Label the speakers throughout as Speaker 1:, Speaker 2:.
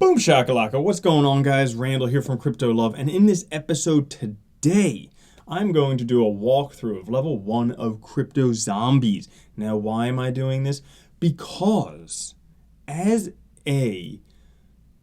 Speaker 1: Boom shakalaka, what's going on guys? Randall here from Crypto Love, and in this episode today, I'm going to do a walkthrough of level 1 of CryptoZombies. Now why am I doing this? Because as a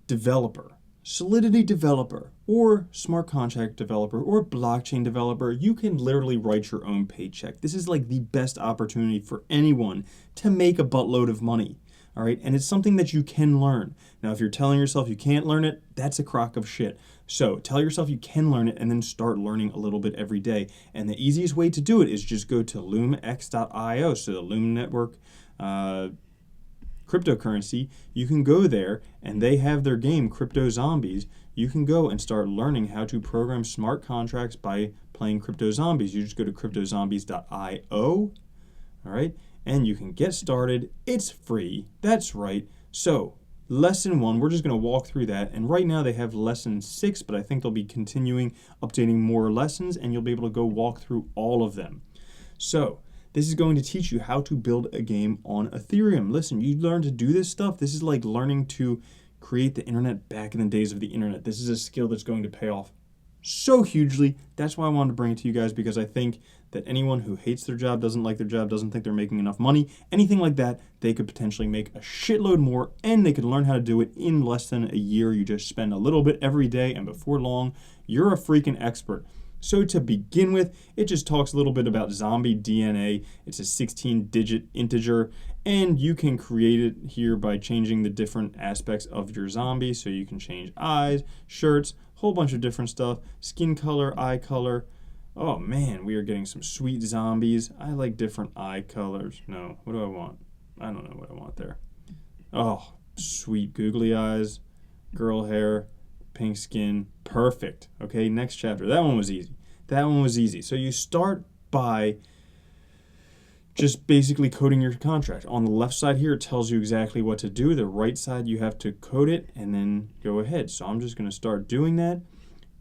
Speaker 1: developer, Solidity developer, or smart contract developer, or blockchain developer, you can literally write your own paycheck. This is like the best opportunity for anyone to make a buttload of money. All right, and it's something that you can learn. Now, if you're telling yourself you can't learn it, that's a crock of shit. So tell yourself you can learn it and then start learning a little bit every day. And the easiest way to do it is just go to loomx.io, so the Loom network cryptocurrency. You can go there and they have their game, CryptoZombies. You can go and start learning how to program smart contracts by playing CryptoZombies. You just go to cryptozombies.io, all right? And you can get started. It's free. That's right. So lesson 1, we're just going to walk through that. And right now they have lesson 6, but I think they'll be continuing updating more lessons and you'll be able to go walk through all of them. So this is going to teach you how to build a game on Ethereum. Listen, you learn to do this stuff. This is like learning to create the internet back in the days of the internet. This is a skill that's going to pay off so hugely. That's why I wanted to bring it to you guys, because I think that anyone who hates their job, doesn't like their job, doesn't think they're making enough money, anything like that, they could potentially make a shitload more, and they could learn how to do it in less than a year. You just spend a little bit every day, and before long, you're a freaking expert. So to begin with, it just talks a little bit about zombie DNA. It's a 16-digit integer, and you can create it here by changing the different aspects of your zombie. So you can change eyes, shirts, whole bunch of different stuff, skin color, eye color. Oh man, we are getting some sweet zombies. I like different eye colors. No, what do I want? I don't know what I want there. Oh, sweet googly eyes, girl hair, pink skin, perfect. Okay, next chapter. That one was easy. That one was easy. So you start by just basically coding your contract. On the left side here, it tells you exactly what to do. The right side, you have to code it and then go ahead. So I'm just going to start doing that.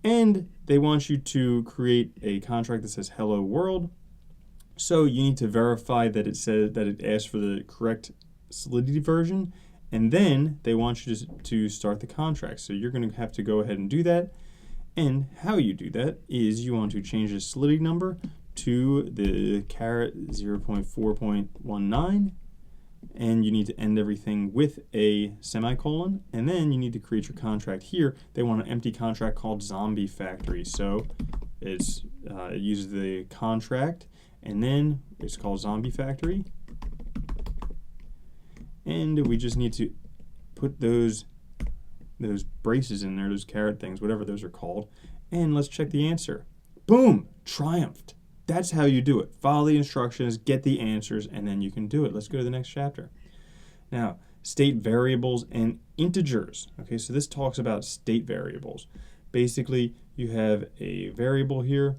Speaker 1: And they want you to create a contract that says hello world. So you need to verify that it says that it asks for the correct Solidity version. And then they want you to start the contract. So you're going to have to go ahead and do that. And how you do that is you want to change the Solidity number to the caret 0.4.19, and you need to end everything with a semicolon, and then you need to create your contract here. They want an empty contract called Zombie Factory, so it uses the contract, and then it's called Zombie Factory, and we just need to put those braces in there, those caret things, whatever those are called, and let's check the answer. Boom, triumphed. That's how you do it. Follow the instructions, get the answers, and then you can do it. Let's go to the next chapter. Now, state variables and integers. Okay, so this talks about state variables. Basically, you have a variable here.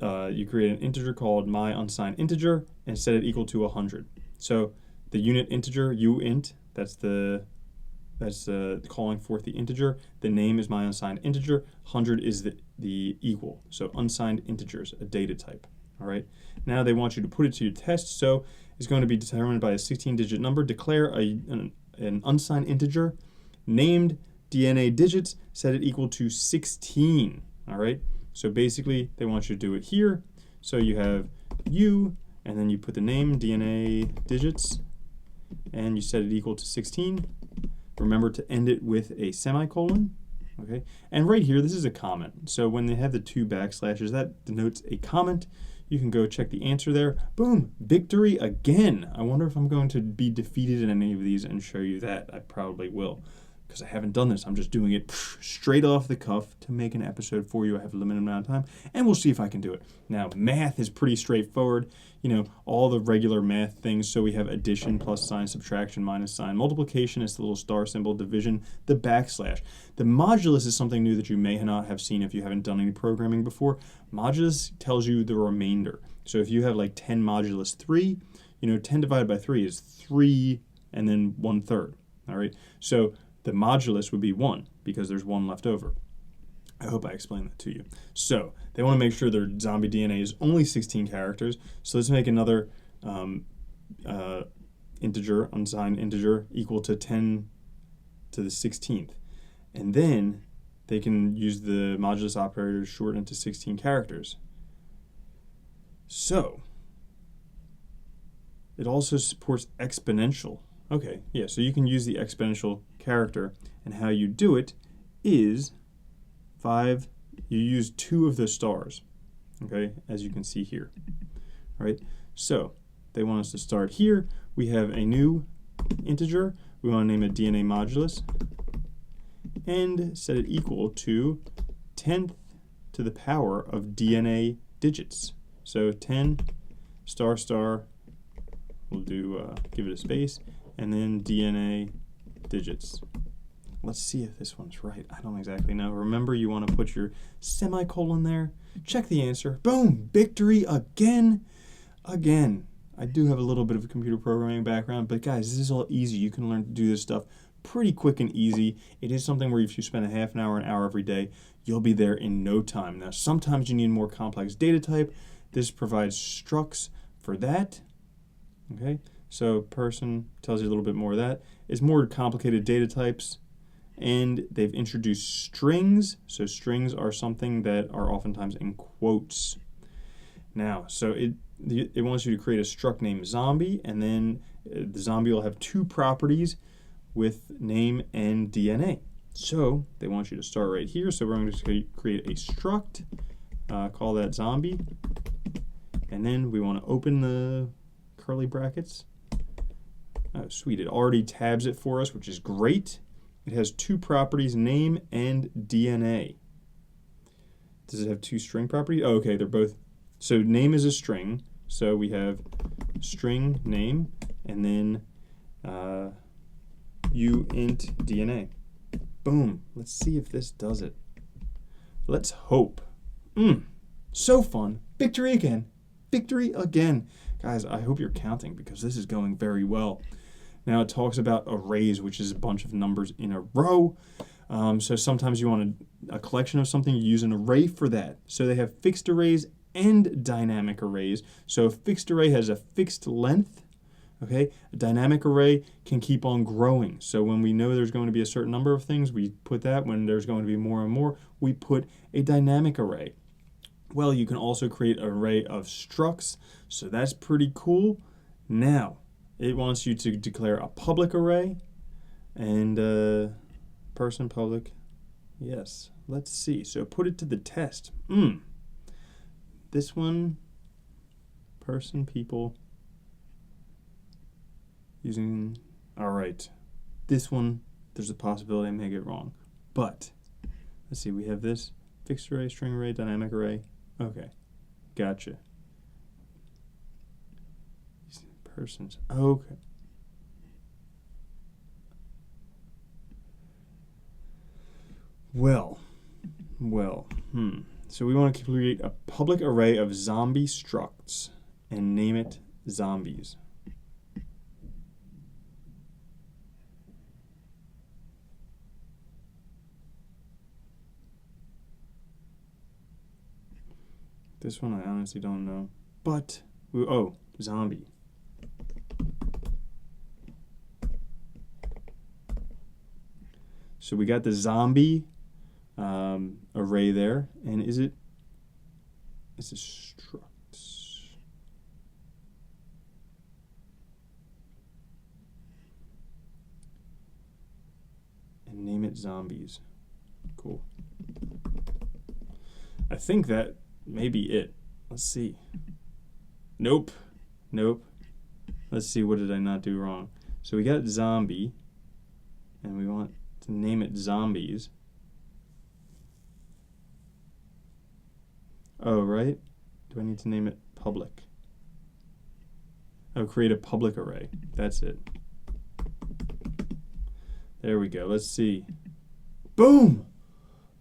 Speaker 1: You create an integer called myUnsigned integer and set it equal to 100. So the unit integer, uint, that's calling forth the integer. The name is myUnsigned integer. 100 is the equal. So unsigned integers, a data type. All right. Now they want you to put it to your test. So it's going to be determined by a 16-digit number. Declare an unsigned integer named DNA digits. Set it equal to 16. All right. So basically they want you to do it here. So you have U, and then you put the name DNA digits, and you set it equal to 16. Remember to end it with a semicolon, okay? And right here, this is a comment. So when they have the 2 backslashes, that denotes a comment. You can go check the answer there. Boom, victory again. I wonder if I'm going to be defeated in any of these and show you that. I probably will, because I haven't done this. I'm just doing it straight off the cuff to make an episode for you. I have a limited amount of time, and we'll see if I can do it. Now, math is pretty straightforward. You know, all the regular math things. So we have addition, plus sign, subtraction, minus sign. Multiplication is the little star symbol. Division, the backslash. The modulus is something new that you may not have seen if you haven't done any programming before. Modulus tells you the remainder. So if you have like 10 modulus 3, you know, 10 divided by 3 is 3 and then 1/3. All right. So the modulus would be 1 because there's 1 left over. I hope I explained that to you. So they want to make sure their zombie DNA is only 16 characters. So let's make another integer, unsigned integer, equal to 10 to the 16th. And then they can use the modulus operator to shorten it to 16 characters. So it also supports exponential. Okay, yeah, so you can use the exponential character, and how you do it is you use 2 of the stars, okay, as you can see here. All right, so they want us to start here. We have a new integer. We want to name it DNA modulus and set it equal to 10th to the power of DNA digits. So 10 star star, we'll do give it a space, and then DNA digits. Let's see if this one's right. I don't exactly know. Remember, you want to put your semicolon there. Check the answer. Boom! Victory again. Again. I do have a little bit of a computer programming background, but guys, this is all easy. You can learn to do this stuff pretty quick and easy. It is something where if you spend a half an hour every day, you'll be there in no time. Now, sometimes you need more complex data type. This provides structs for that. Okay, so person tells you a little bit more of that. It's more complicated data types. And they've introduced strings. So strings are something that are oftentimes in quotes. Now, so it wants you to create a struct named zombie, and then the zombie will have 2 properties with name and DNA. So they want you to start right here. So we're going to create a struct, call that zombie, and then we want to open the curly brackets. Oh, sweet. It already tabs it for us, which is great. It has 2 properties, name and DNA. Does it have 2 string properties? Oh, okay, they're both. So name is a string. So we have string name and then uint DNA. Boom. Let's see if this does it. Let's hope. So fun. Victory again. Victory again. Guys, I hope you're counting because this is going very well. Now it talks about arrays, which is a bunch of numbers in a row. So sometimes you want a collection of something, you use an array for that. So they have fixed arrays and dynamic arrays. So a fixed array has a fixed length. Okay, a dynamic array can keep on growing. So when we know there's going to be a certain number of things, we put that. When there's going to be more and more, we put a dynamic array. Well, you can also create an array of structs. So that's pretty cool. Now, it wants you to declare a public array and person public. Yes, let's see. So put it to the test. This one, person, people, using, all right. This one, there's a possibility I may get wrong. But, let's see, we have this fixed array, string array, dynamic array. Okay, gotcha. Persons. Okay. Well. So we want to create a public array of zombie structs and name it zombies. This one I honestly don't know. But, zombie. So we got the zombie array there, and is it structs? And name it zombies. Cool. I think that may be it. Let's see. Nope. Let's see, what did I not do wrong? So we got zombie, and we want to name it zombies. Oh, right? Do I need to name it public? Oh, create a public array. That's it. There we go. Let's see. Boom!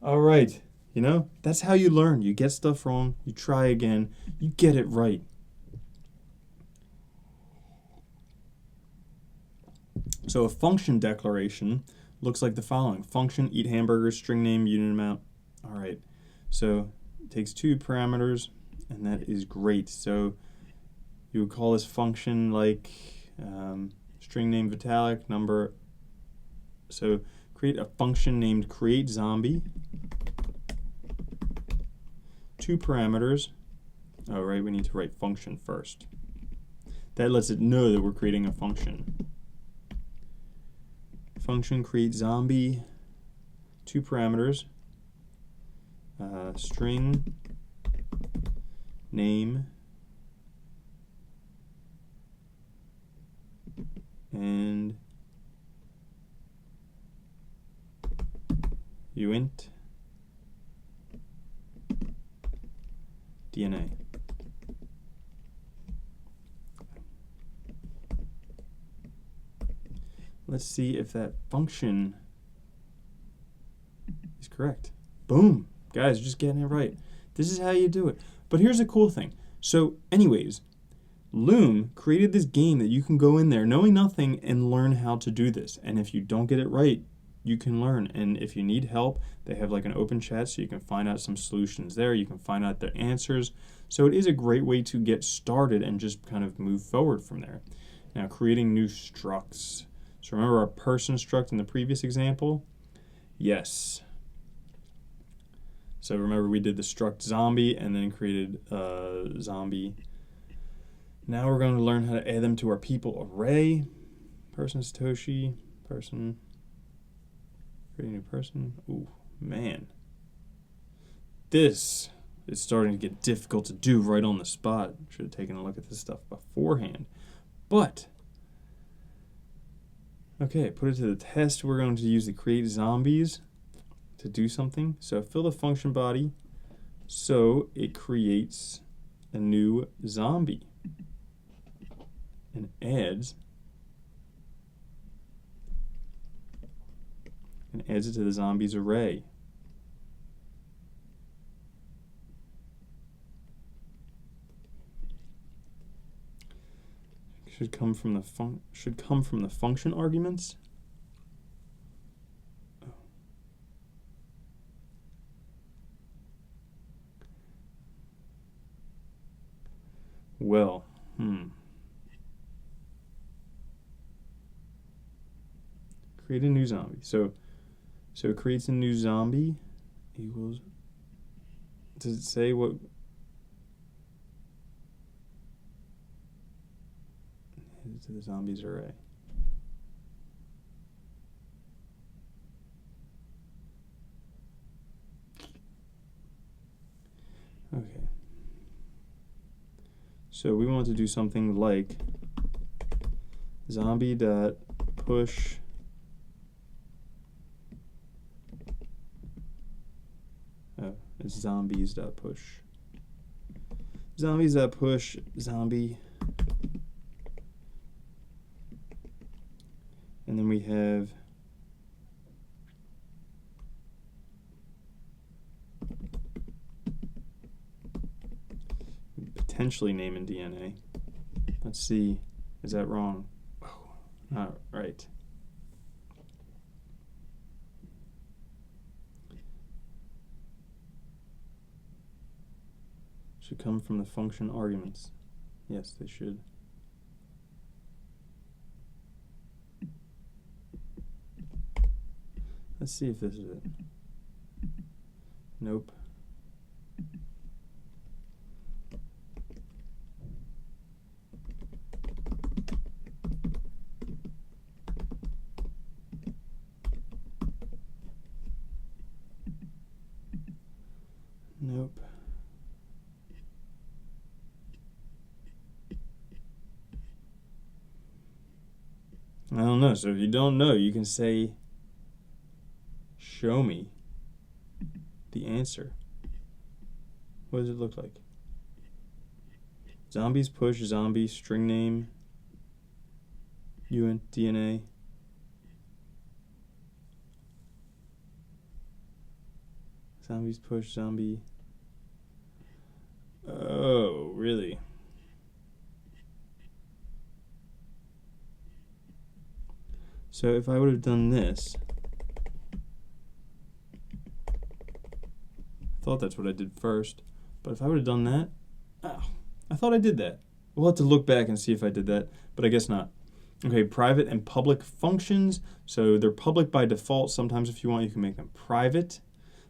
Speaker 1: All right. You know, that's how you learn. You get stuff wrong, you try again, you get it right. So a function declaration looks like the following. Function, eat hamburgers, string name, unit amount. All right. So it takes 2 parameters, and that is great. So you would call this function like string name Vitalik, number. So create a function named createZombie. 2 parameters. Oh, right, we need to write function first. That lets it know that we're creating a function. Function createZombie, 2 parameters. String name and uint DNA. Let's see if that function is correct. Boom. Guys, just getting it right. This is how you do it. But here's a cool thing. So anyways, Loom created this game that you can go in there knowing nothing and learn how to do this. And if you don't get it right, you can learn. And if you need help, they have like an open chat so you can find out some solutions there. You can find out their answers. So it is a great way to get started and just kind of move forward from there. Now, creating new structs. So remember our person struct in the previous example? Yes. So remember we did the struct zombie and then created zombie. Now we're going to learn how to add them to our people array. Person Satoshi, person, create a new person. Ooh, man. This is starting to get difficult to do right on the spot. Should have taken a look at this stuff beforehand. But okay, put it to the test. We're going to use the createZombies to do something. So fill the function body so it creates a new zombie and adds it to the zombies array. Should come from the function arguments. Well, create a new zombie. So it creates a new zombie equals. Does it say what? To the zombies array. Okay. So we want to do something like zombie.push it's zombies.push. Zombies.push zombie. And then we have potentially name in DNA. Let's see, is that wrong? Oh, not right. Should come from the function arguments. Yes, they should. Let's see if this is it. Nope. Nope. I don't know. So if you don't know, you can say, show me the answer. What does it look like? Zombies push zombie string name uint DNA. Zombies push zombie. Oh, really? So if I would have done this, I thought that's what I did first, but if I would have done that, oh, I thought I did that. We'll have to look back and see if I did that, but I guess not. Okay, private and public functions. So they're public by default. Sometimes if you want, you can make them private.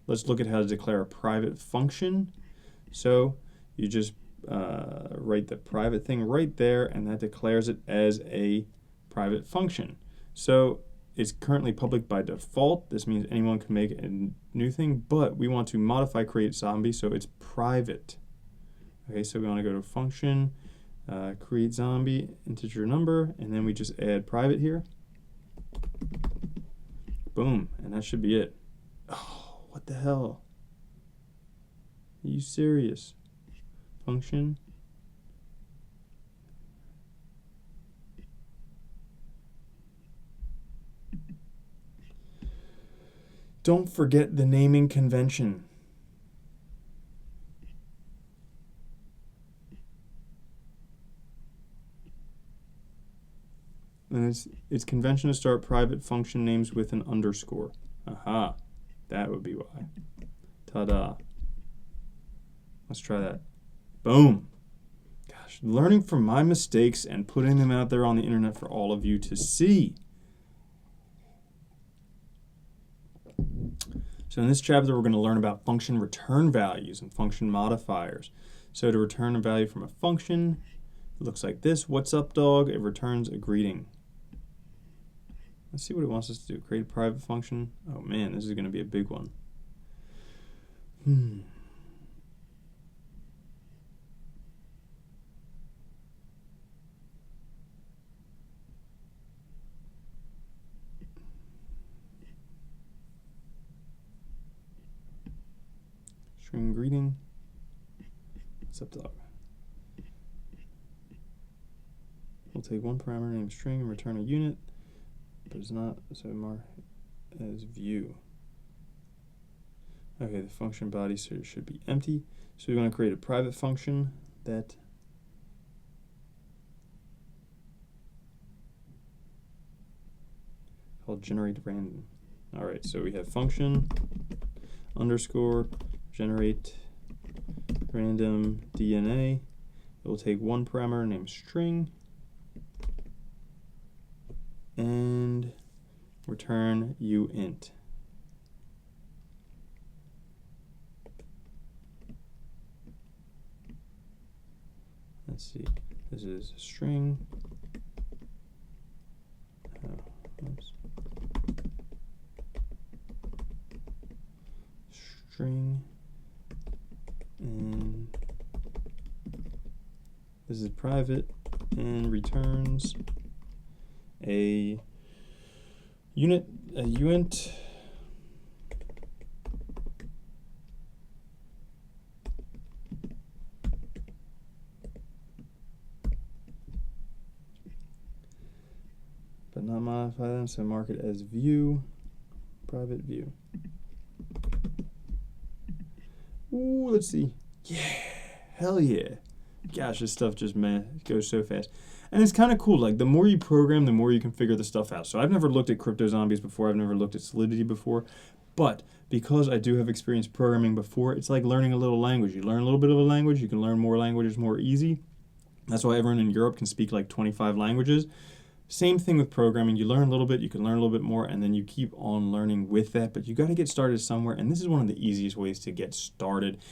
Speaker 1: Let's look at how to declare a private function. So you just write the private thing right there, and that declares it as a private function. So it's currently public by default. This means anyone can make a new thing, but we want to modify create zombie, so it's private. Okay, so we want to go to function, create zombie, integer number, and then we just add private here. Boom, and that should be it. Oh, what the hell? Are you serious? Function. Don't forget the naming convention. And it's convention to start private function names with an underscore. Aha, that would be why. Ta-da. Let's try that. Boom. Gosh, learning from my mistakes and putting them out there on the internet for all of you to see. So in this chapter, we're going to learn about function return values and function modifiers. So to return a value from a function, it looks like this. What's up, dog? It returns a greeting. Let's see what it wants us to do. Create a private function. Oh man, this is going to be a big one. String greeting. What's up, dog? We'll take one parameter named string and return a unit, but it's not, so mark as view. Okay, the function body should be empty. So we want to create a private function that called generate random. All right, so we have function underscore generate random DNA. It will take one parameter named string and return uint. Let's see, this is a string. Oops. String, and this is private, and returns a unit, a uint. But not modify them, so mark it as view, private view. Ooh, let's see. Yeah, hell yeah. Gosh, this stuff just, man, goes so fast. And it's kind of cool. Like, the more you program, the more you can figure the stuff out. So I've never looked at CryptoZombies before. I've never looked at Solidity before. But because I do have experience programming before, it's like learning a little language. You learn a little bit of a language, you can learn more languages more easy. That's why everyone in Europe can speak like 25 languages. Same thing with programming. You learn a little bit, you can learn a little bit more, and then you keep on learning with that. But you got to get started somewhere, and this is one of the easiest ways to get started.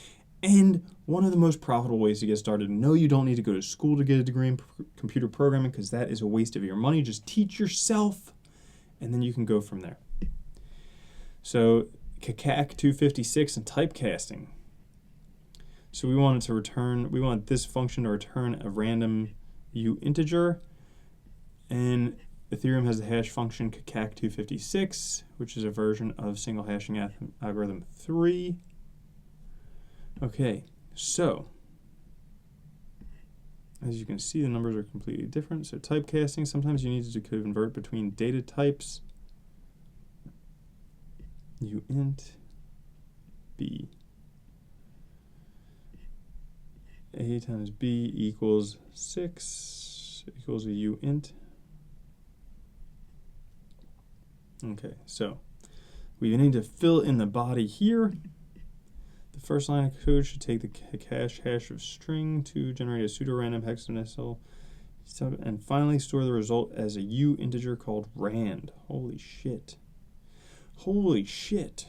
Speaker 1: And one of the most profitable ways to get started. No, you don't need to go to school to get a degree in computer programming, because that is a waste of your money. Just teach yourself, and then you can go from there. So, CAC 256 and typecasting. So we want this function to return a random integer. And Ethereum has the hash function CAC 256, which is a version of single hashing algorithm 3. Okay, so as you can see, the numbers are completely different. So typecasting, sometimes you need to convert between data types. Uint b. A times b equals 6 equals a uint. Okay, so we need to fill in the body here. The first line of code should take the cache hash of string to generate a pseudo-random hexadecimal So, and finally store the result as a U integer called rand. Holy shit. Holy shit.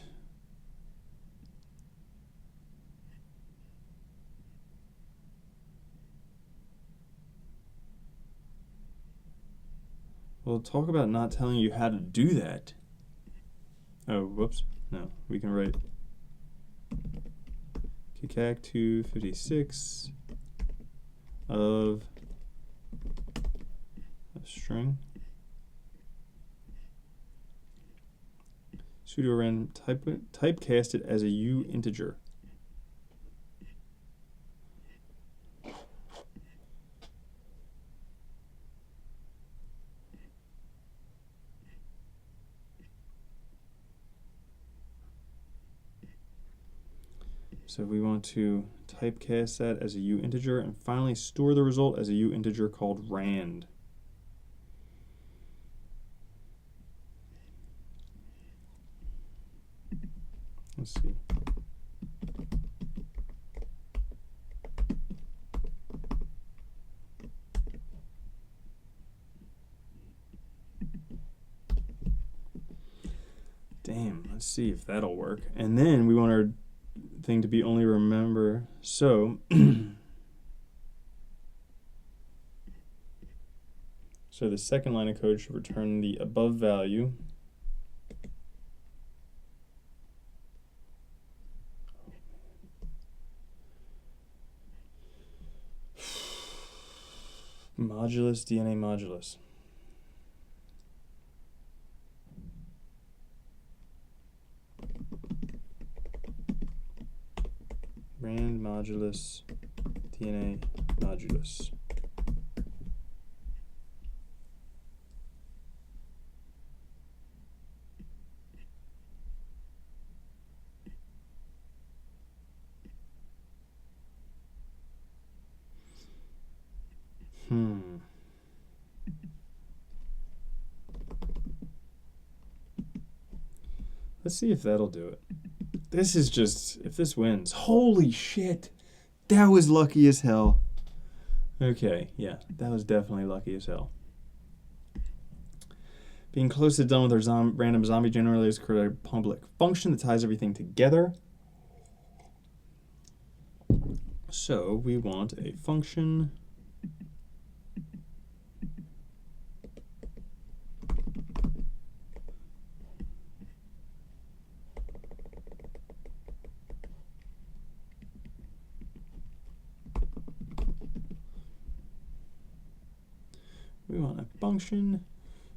Speaker 1: Well, talk about not telling you how to do that. Oh, whoops. No, we can write kcac 256 of a string. Pseudo random typecast it as a U integer. So we want to typecast that as a U integer and finally store the result as a U integer called rand. Let's see. Damn, let's see if that'll work. And then we want our thing to be only remember. So so the second line of code should return the above value. Modulus, DNA modulus. Rand modulus, DNA modulus. Let's see if that'll do it. This is just, if this wins, holy shit, that was lucky as hell. Okay, yeah, that was definitely lucky as hell. Being close to done with our random zombie generator is create a public function that ties everything together. So we want a function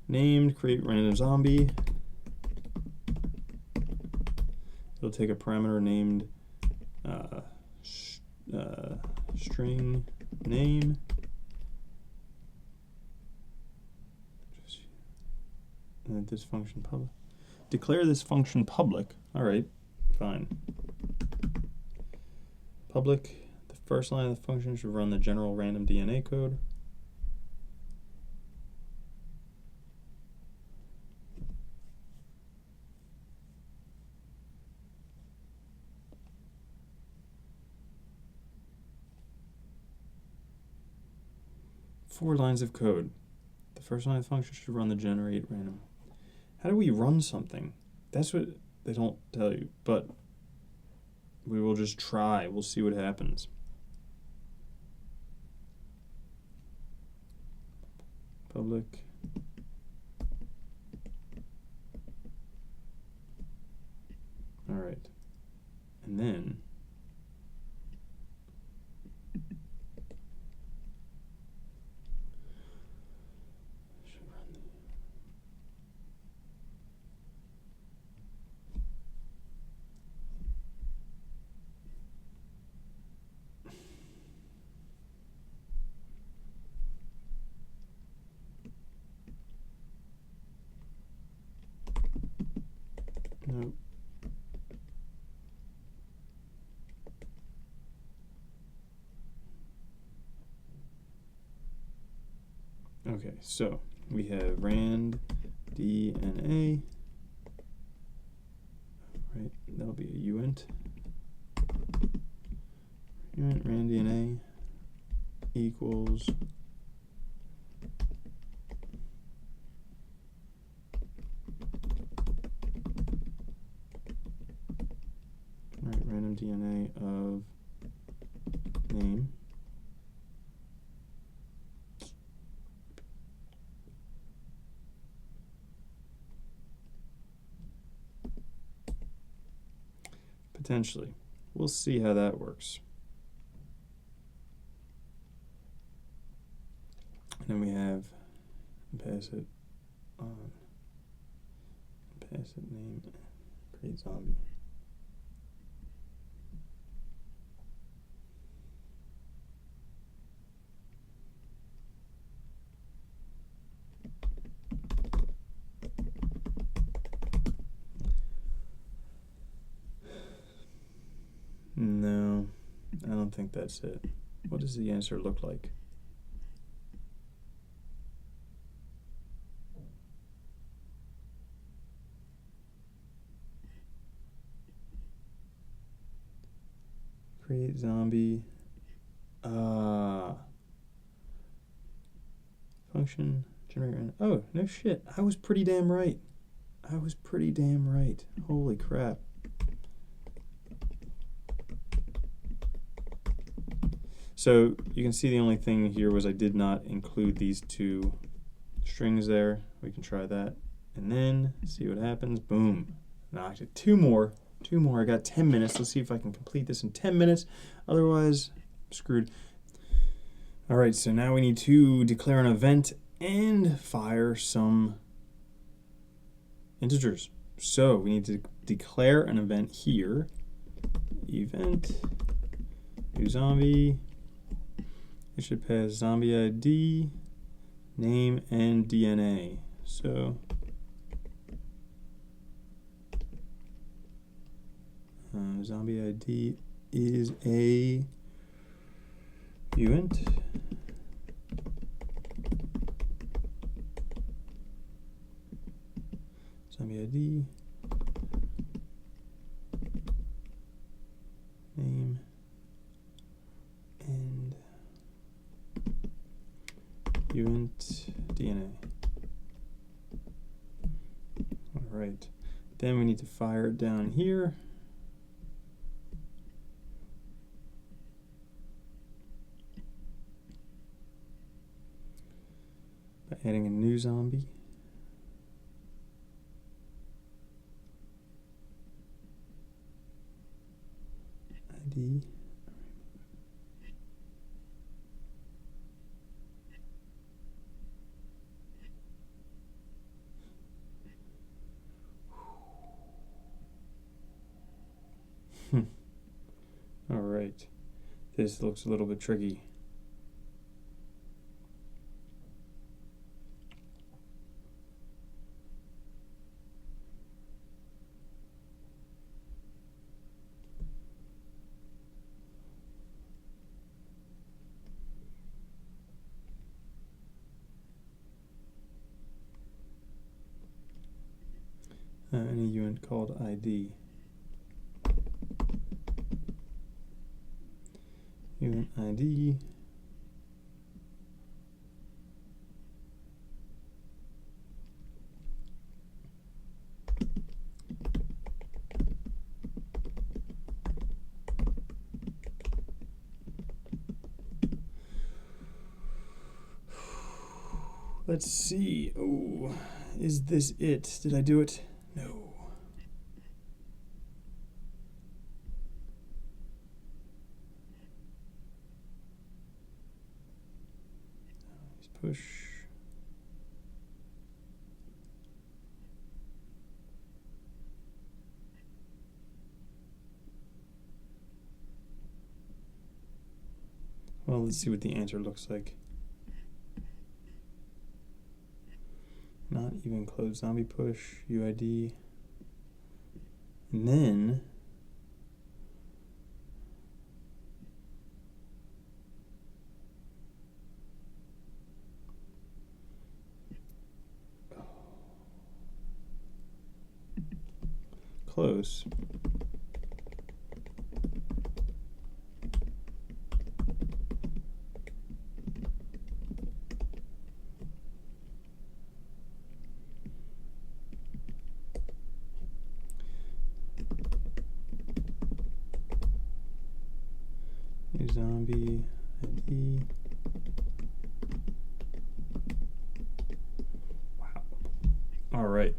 Speaker 1: named create random zombie. It'll take a parameter named string name. And this function public. Declare this function public. All right, fine. Public. The first line of the function should run the general random DNA code. Four lines of code. The first line of the function should run the generate random. How do we run something? That's what they don't tell you, but we will just try. We'll see what happens. Public. All right. And then nope. Okay, so we have rand DNA, right? That'll be a uint. Uint rand DNA equals and DNA of name. Potentially. We'll see how that works. And then we have pass it on, pass it name, create zombie. No, I don't think that's it. What does the answer look like? Create zombie. Function generate. Oh, no shit. I was pretty damn right. I was pretty damn right. Holy crap. So you can see the only thing here was I did not include these two strings there. We can try that. And then see what happens. Boom. Now actually two more. I got 10 minutes. Let's see if I can complete this in 10 minutes. Otherwise, I'm screwed. All right, so now we need to declare an event and fire some integers. So we need to declare an event here. Event new zombie. It should pass zombie ID, name, and DNA. So zombie ID is a event. Zombie ID, name, and event DNA. All right. Then we need to fire it down here. By adding a new zombie. ID. All right, this looks a little bit tricky. Any event called ID. Event ID. Let's see. Oh, is this it? Did I do it? No. Push. Well, let's see what the answer looks like. Not even close zombie push, UID. And then close. zombie ID. Wow. All right.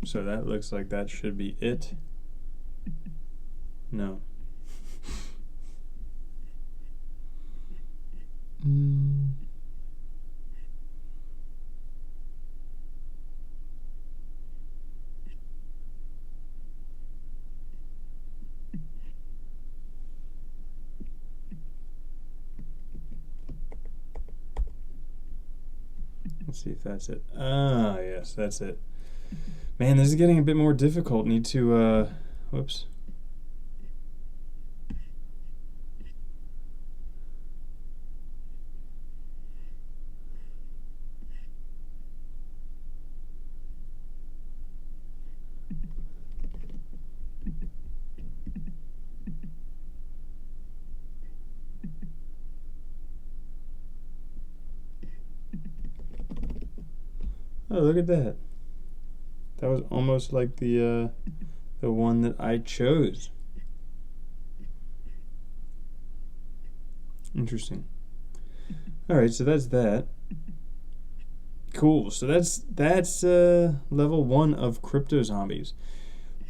Speaker 1: So that looks like that should be it. No. Let's see if that's it. Ah, yes, that's it. Man, this is getting a bit more difficult. Need to, whoops. Oh, look at that. That was almost like the one that I chose. Interesting. All right, so that's that. Cool. So that's level 1 of CryptoZombies.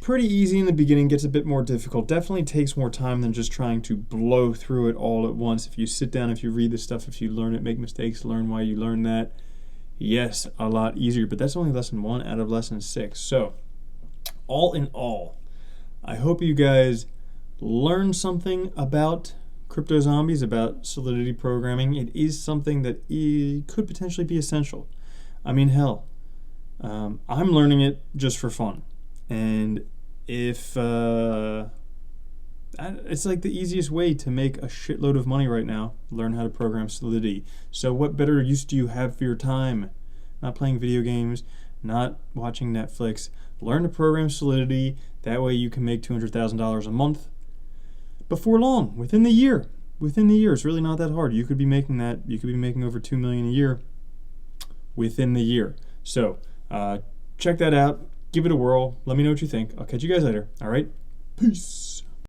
Speaker 1: Pretty easy in the beginning, gets a bit more difficult. Definitely takes more time than just trying to blow through it all at once. If you sit down, if you read the stuff, if you learn it, make mistakes, learn why you learn that. Yes, a lot easier, but that's only lesson 1 out of lesson 6. So, all in all, I hope you guys learned something about CryptoZombies, about Solidity programming. It is something that could potentially be essential. I mean, hell, I'm learning it just for fun. And if it's like the easiest way to make a shitload of money right now, learn how to program Solidity. So what better use do you have for your time? Not playing video games, not watching Netflix. Learn to program Solidity. That way you can make $200,000 a month before long, within the year. Within the year. It's really not that hard. You could be making that. You could be making over $2 million a year within the year. So check that out. Give it a whirl. Let me know what you think. I'll catch you guys later. All right? Peace.